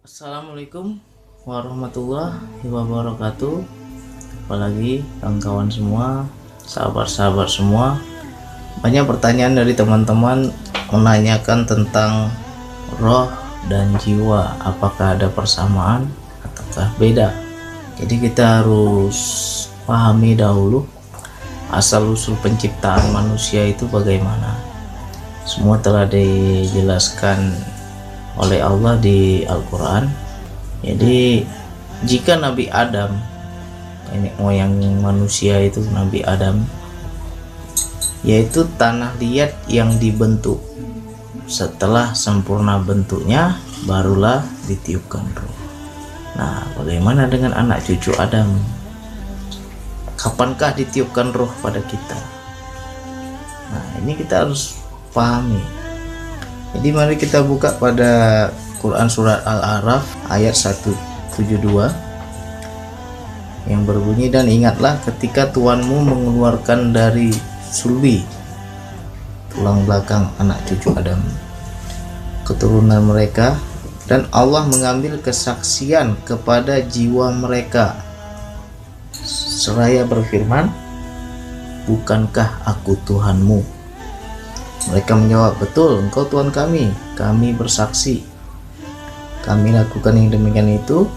Assalamualaikum warahmatullahi wabarakatuh. Apalagi kawan-kawan semua, sahabat-sahabat semua, banyak pertanyaan dari teman-teman menanyakan tentang roh dan jiwa, apakah ada persamaan ataukah beda. Jadi kita harus pahami dahulu asal usul penciptaan manusia itu bagaimana. Semua telah dijelaskan oleh Allah di Al-Quran. Jadi jika Nabi Adam, nenek moyang manusia itu Nabi Adam, yaitu tanah liat yang dibentuk, setelah sempurna bentuknya barulah ditiupkan roh. Nah, bagaimana dengan anak cucu Adam? Kapankah ditiupkan roh pada kita? Nah, ini kita harus pahami. Jadi mari kita buka pada Quran surat Al-A'raf ayat 172 yang berbunyi, dan ingatlah ketika Tuhanmu mengeluarkan dari sulbi, tulang belakang anak cucu Adam, keturunan mereka, dan Allah mengambil kesaksian kepada jiwa mereka seraya berfirman, bukankah aku Tuhanmu? Mereka menjawab, betul, engkau Tuhan kami, kami bersaksi. Kami lakukan yang demikian itu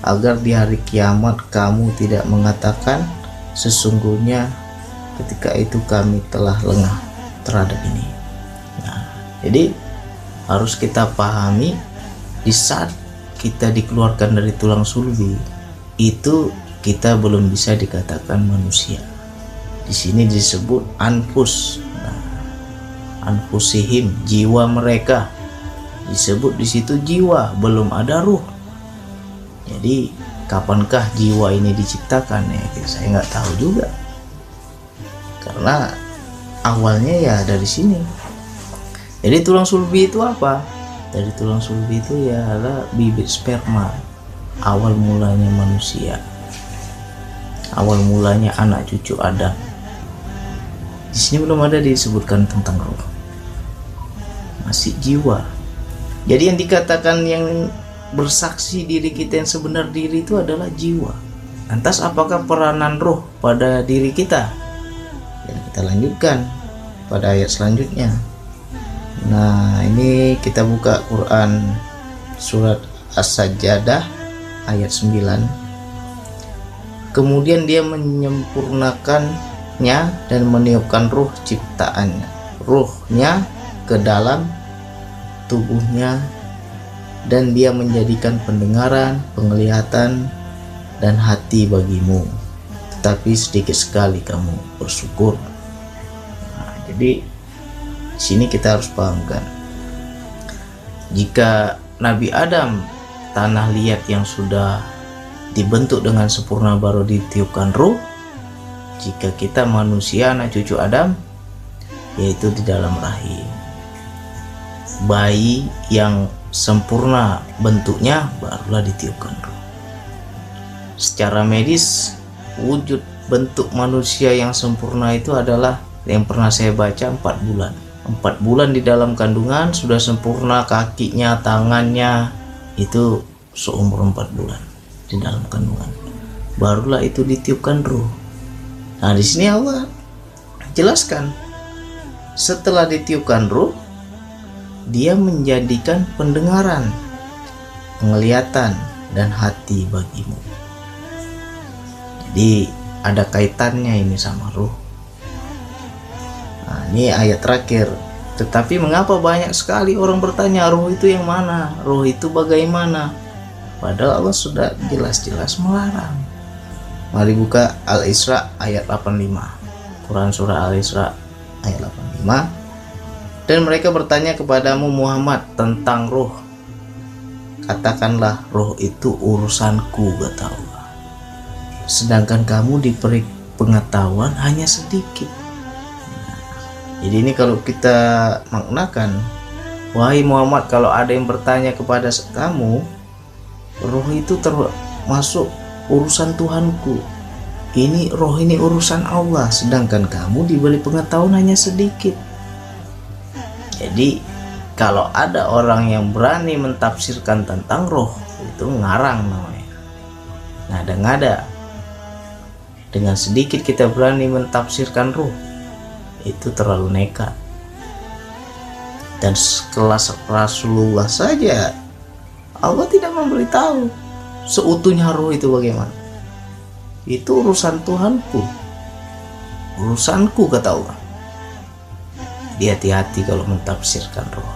agar di hari kiamat kamu tidak mengatakan sesungguhnya ketika itu kami telah lengah terhadap ini. Nah, jadi harus kita pahami, di saat kita dikeluarkan dari tulang sulbi itu kita belum bisa dikatakan manusia. Di sini disebut anfus. Anfusihim, jiwa mereka disebut di situ jiwa, belum ada ruh. Jadi kapankah jiwa ini diciptakan ya? Saya nggak tahu juga, karena awalnya ya dari sini. Jadi tulang sulbi itu apa? Dari tulang sulbi itu ya adalah bibit sperma, awal mulanya manusia, awal mulanya anak cucu Adam. Di sini belum ada disebutkan tentang roh, masih jiwa. Jadi yang dikatakan yang bersaksi diri kita yang sebenar diri itu adalah jiwa. Lantas apakah peranan roh pada diri kita? Ya, kita lanjutkan pada ayat selanjutnya. Nah, ini kita buka Quran surat As-Sajdah ayat 9. Kemudian dia menyempurnakannya dan meniupkan ruh ciptaannya, ruhnya ke dalam tubuhnya, dan dia menjadikan pendengaran, penglihatan, dan hati bagimu, tetapi sedikit sekali kamu bersyukur. Nah, jadi di sini kita harus pahamkan, jika Nabi Adam tanah liat yang sudah dibentuk dengan sempurna baru ditiupkan ruh, jika kita manusia anak cucu Adam, yaitu di dalam rahim bayi yang sempurna bentuknya barulah ditiupkan roh. Secara medis, wujud bentuk manusia yang sempurna itu adalah yang pernah saya baca 4 bulan. 4 bulan di dalam kandungan sudah sempurna, kakinya, tangannya, itu seumur 4 bulan di dalam kandungan. Barulah itu ditiupkan roh. Nah, di sini Allah jelaskan, setelah ditiupkan roh, dia menjadikan pendengaran, penglihatan, dan hati bagimu. Jadi ada kaitannya ini sama ruh. Nah, ini ayat terakhir. Tetapi mengapa banyak sekali orang bertanya, ruh itu yang mana? Ruh itu bagaimana? Padahal Allah sudah jelas-jelas melarang. Mari buka Al-Isra ayat 85. Quran surah Al-Isra ayat 85. Dan mereka bertanya kepadamu Muhammad tentang roh. Katakanlah, roh itu urusanku, kata Allah. Sedangkan kamu diberi pengetahuan hanya sedikit. Jadi ini kalau kita maknakan, wahai Muhammad, kalau ada yang bertanya kepada kamu, roh itu termasuk urusan Tuhanku. Ini roh ini urusan Allah, sedangkan kamu diberi pengetahuan hanya sedikit. Jadi kalau ada orang yang berani mentafsirkan tentang roh, itu ngarang namanya, ngada-ngada. Dengan sedikit kita berani mentafsirkan roh, itu terlalu nekat. Dan sekelas Rasulullah saja Allah tidak memberitahu seutuhnya roh itu bagaimana. Itu urusan Tuhanku, urusanku, kata Allah. Jadi hati-hati kalau mentafsirkan roh,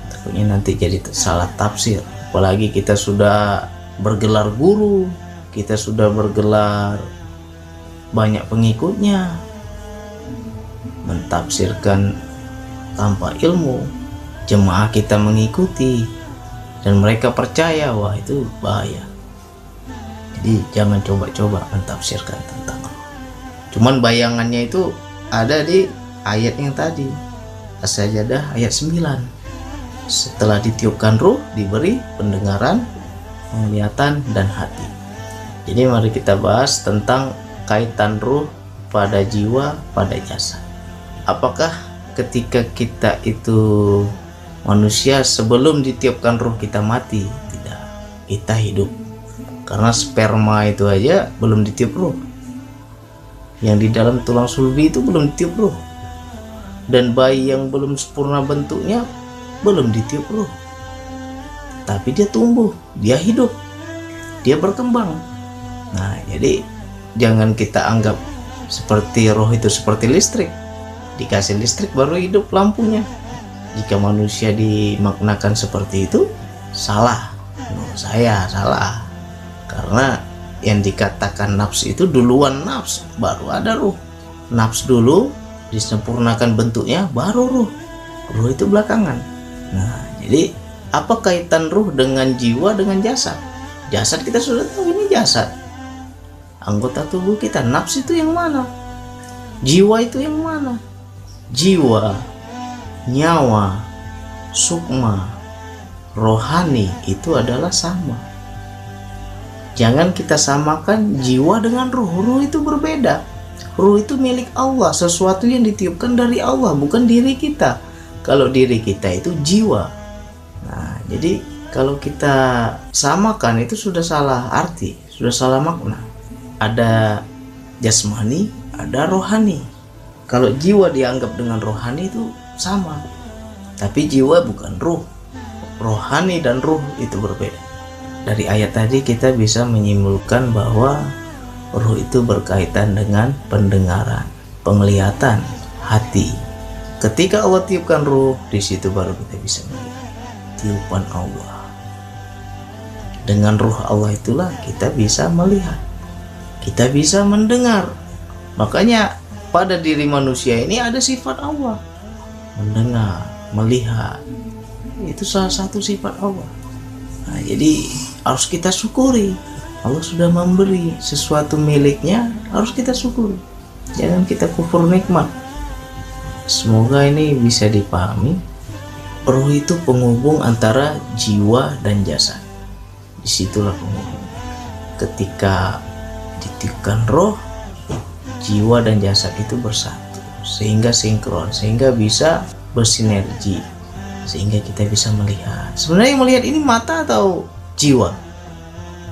takutnya nanti jadi salah tafsir. Apalagi kita sudah bergelar guru, kita sudah bergelar banyak pengikutnya, mentafsirkan tanpa ilmu, jemaah kita mengikuti dan mereka percaya, wah itu bahaya. Jadi jangan coba-coba mentafsirkan tentang roh. Cuman bayangannya itu ada di ayat yang tadi, As-Sajdah ayat 9. Setelah ditiupkan ruh, diberi pendengaran, penglihatan, dan hati. Jadi mari kita bahas tentang kaitan ruh pada jiwa, pada jasad. Apakah ketika kita itu manusia, sebelum ditiupkan ruh kita mati? Tidak, kita hidup. Karena sperma itu aja belum ditiup ruh, yang di dalam tulang sulbi itu belum ditiup ruh, dan bayi yang belum sempurna bentuknya belum ditiup ruh, tapi dia tumbuh, dia hidup, dia berkembang. Nah, jadi jangan kita anggap seperti roh itu seperti listrik, dikasih listrik baru hidup lampunya. Jika manusia dimaknakan seperti itu, salah. Saya salah, karena yang dikatakan nafsu itu duluan nafsu, baru ada ruh. Nafsu dulu, disempurnakan bentuknya, baru ruh. Ruh itu belakangan. Nah, jadi apa kaitan ruh dengan jiwa, dengan jasad? Jasad kita sudah tahu, ini jasad, anggota tubuh kita. Nafsu itu yang mana? Jiwa itu yang mana? Jiwa, nyawa, sukma, rohani itu adalah sama. Jangan kita samakan jiwa dengan ruh. Ruh itu berbeda. Ruh itu milik Allah, sesuatu yang ditiupkan dari Allah, bukan diri kita. Kalau diri kita itu jiwa. Nah, jadi kalau kita samakan itu sudah salah arti, sudah salah makna. Ada jasmani, ada rohani. Kalau jiwa dianggap dengan rohani itu sama, tapi jiwa bukan ruh. Rohani dan ruh itu berbeda. Dari ayat tadi kita bisa menyimpulkan bahwa ruh itu berkaitan dengan pendengaran, penglihatan, hati. Ketika Allah tiupkan ruh, di situ baru kita bisa melihat tiupan Allah. Dengan ruh Allah itulah kita bisa melihat, kita bisa mendengar. Makanya pada diri manusia ini ada sifat Allah, mendengar, melihat. Itu salah satu sifat Allah. Nah, jadi harus kita syukuri. Allah sudah memberi sesuatu miliknya, harus kita syukuri. Jangan kita kufur nikmat. Semoga ini bisa dipahami. Roh itu penghubung antara jiwa dan jasad. Disitulah penghubung. Ketika ditiupkan roh, jiwa dan jasad itu bersatu, sehingga sinkron, sehingga bisa bersinergi, sehingga kita bisa melihat. Sebenarnya yang melihat ini mata atau jiwa?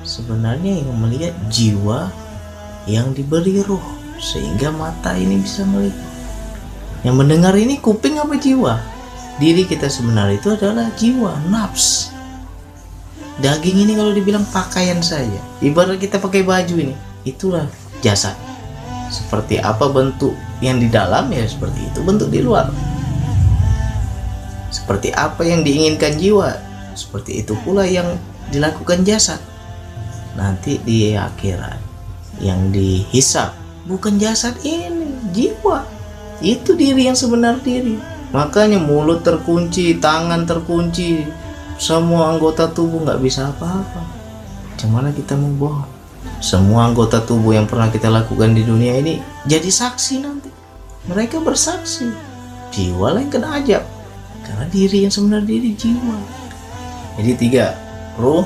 Sebenarnya yang melihat jiwa yang diberi ruh, sehingga mata ini bisa melihat. Yang mendengar ini kuping apa jiwa? Diri kita sebenarnya itu adalah jiwa, nafs. Daging ini kalau dibilang pakaian saja, ibarat kita pakai baju ini, itulah jasad. Seperti apa bentuk yang di dalam, ya seperti itu bentuk di luar. Seperti apa yang diinginkan jiwa, seperti itu pula yang dilakukan jasad. Nanti di akhirat yang dihisab bukan jasad ini, jiwa. Itu diri yang sebenar diri. Makanya mulut terkunci, tangan terkunci, semua anggota tubuh nggak bisa apa-apa. Gimana kita mau bohong? Semua anggota tubuh yang pernah kita lakukan di dunia ini jadi saksi nanti. Mereka bersaksi. Jiwa lain kena ajab. Karena diri yang sebenar diri jiwa. Jadi 3, ruh,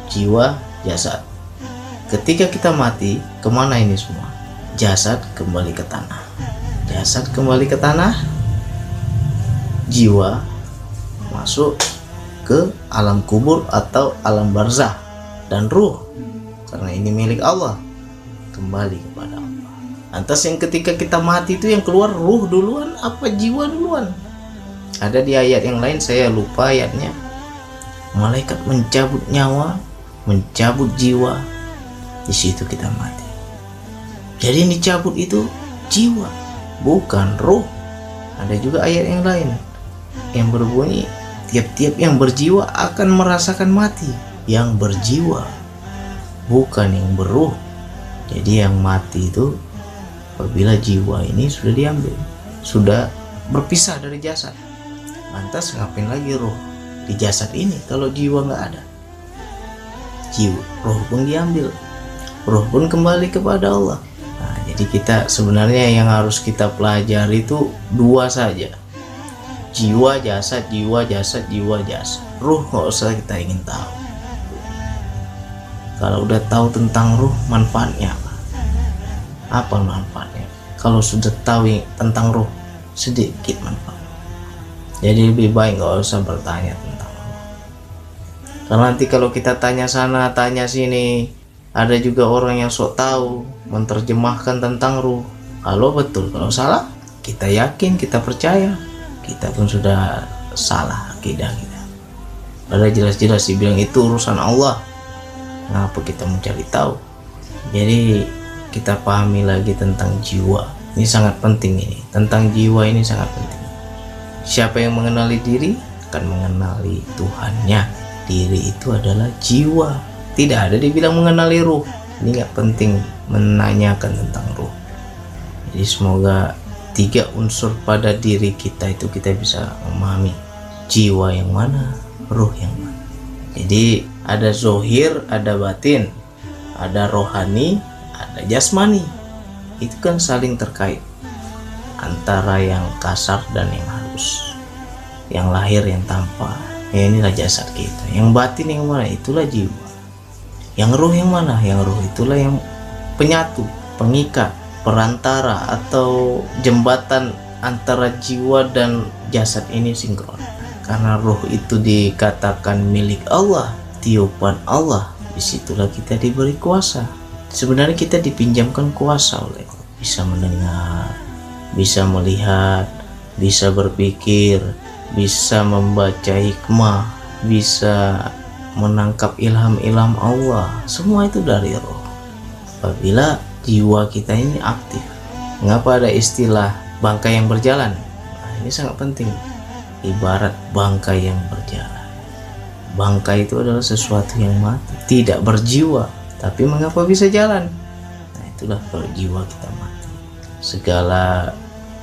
jiwa, jasad. Ketika kita mati, kemana ini semua? Jasad kembali ke tanah. Jasad kembali ke tanah. Jiwa masuk ke alam kubur atau alam barzah. Dan ruh, karena ini milik Allah, kembali kepada Allah. Lantas yang ketika kita mati itu yang keluar ruh duluan apa jiwa duluan? Ada di ayat yang lain, saya lupa ayatnya. Malaikat mencabut nyawa, mencabut jiwa, di situ kita mati. Jadi yang dicabut itu jiwa, bukan ruh. Ada juga ayat yang lain yang berbunyi, tiap-tiap yang berjiwa akan merasakan mati. Yang berjiwa, bukan yang berruh. Jadi yang mati itu apabila jiwa ini sudah diambil, sudah berpisah dari jasad. Lantas ngapain lagi ruh di jasad ini kalau jiwa nggak ada? Jiwa, ruh pun diambil, ruh pun kembali kepada Allah. Nah, jadi kita sebenarnya yang harus kita pelajari itu dua saja, jiwa jasad, jiwa jasad, jiwa jasad. Ruh nggak usah kita ingin tahu. Kalau udah tahu tentang ruh, manfaatnya apa? Apa manfaatnya? Kalau sudah tahu tentang ruh, sedikit manfaat. Jadi lebih baik nggak usah bertanya tentang ruh. Karena nanti kalau kita tanya sana, tanya sini, ada juga orang yang sok tahu menerjemahkan tentang ruh. Kalau betul, kalau salah, kita yakin, kita percaya, kita pun sudah salah akidah kita. Padahal jelas-jelas dibilang itu urusan Allah. Kenapa kita mencari tahu? Jadi kita pahami lagi tentang jiwa. Ini sangat penting ini. Tentang jiwa ini sangat penting. Siapa yang mengenali diri akan mengenali Tuhannya. Diri itu adalah jiwa. Tidak ada dibilang mengenali ruh. Ini nggak penting menanyakan tentang ruh. Jadi semoga 3 unsur pada diri kita itu kita bisa memahami. Jiwa yang mana, ruh yang mana. Jadi ada zohir, ada batin, ada rohani, ada jasmani. Itu kan saling terkait antara yang kasar dan yang halus, yang lahir, yang tampak. Ya inilah jasad kita. Yang batin yang mana? Itulah jiwa. Yang ruh yang mana? Yang ruh itulah yang penyatu, pengikat, perantara atau jembatan antara jiwa dan jasad ini sinkron. Karena ruh itu dikatakan milik Allah, tiupan Allah, disitulah kita diberi kuasa. Sebenarnya kita dipinjamkan kuasa oleh Allah. Bisa mendengar, bisa melihat, bisa berpikir, bisa membaca hikmah, bisa menangkap ilham-ilham Allah. Semua itu dari roh. Apabila jiwa kita ini aktif. Mengapa ada istilah bangkai yang berjalan? Nah, ini sangat penting. Ibarat bangkai yang berjalan. Bangkai itu adalah sesuatu yang mati, tidak berjiwa, tapi mengapa bisa jalan? Nah, itulah kalau jiwa kita mati. Segala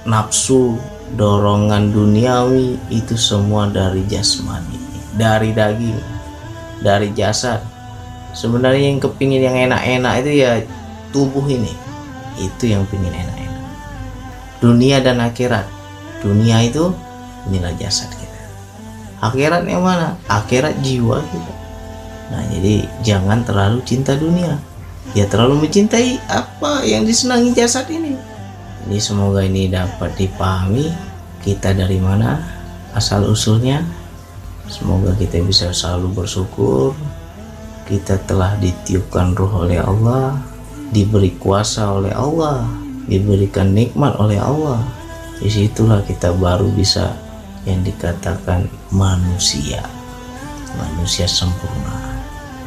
nafsu, dorongan duniawi itu semua dari jasmani, dari daging, dari jasad. Sebenarnya yang kepingin yang enak-enak itu ya tubuh ini, itu yang pingin enak-enak. Dunia dan akhirat. Dunia itu inilah jasad kita. Akhirat yang mana? Akhirat jiwa kita. Nah, jadi jangan terlalu cinta dunia. Ya terlalu mencintai apa yang disenangi jasad ini. Jadi semoga ini dapat dipahami kita dari mana asal usulnya. Semoga kita bisa selalu bersyukur. Kita telah ditiupkan ruh oleh Allah, diberi kuasa oleh Allah, diberikan nikmat oleh Allah. Disitulah kita baru bisa yang dikatakan manusia sempurna.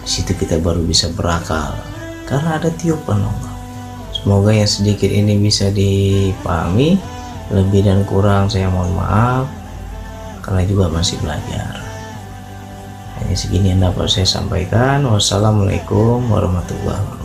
Di situ kita baru bisa berakal karena ada tiupan Allah. Semoga yang sedikit ini bisa dipahami. Lebih dan kurang saya mohon maaf karena juga masih belajar. Hanya segini yang dapat saya sampaikan. Wassalamualaikum warahmatullahi wabarakatuh.